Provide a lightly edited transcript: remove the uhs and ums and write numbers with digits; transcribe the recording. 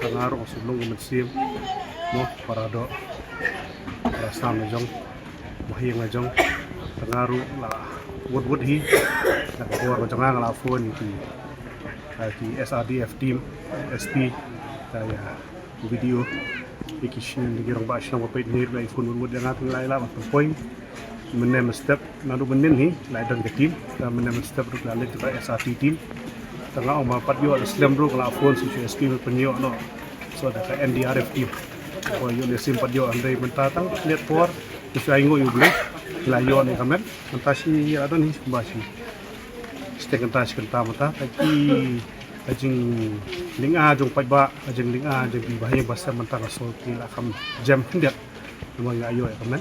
Pengaruh sebelum mesim mo parado rasa ngajong mahi ngajong pengaruh lah wood hi nak buat ngajong la phone di SRDF team SP kaya video ikishin di girong ba siya mo pait ni la phone wood yang ating laila at point menem step nadu menen hi la dan ke team menem step ruk la le ba SRT team tengah mapat yo Islam bro kalau phone si SP penyo no so ada ka NDRF team ko yo le simpat yo andai mentatang net por tu ai ngo yo ble la yo ni kamen mentasi ada ni basi stek entas kenta mata tapi ajing linga jong pajba ajing linga jadi bahaya basa mentang so kila kam jam hendak mo ya yo kamen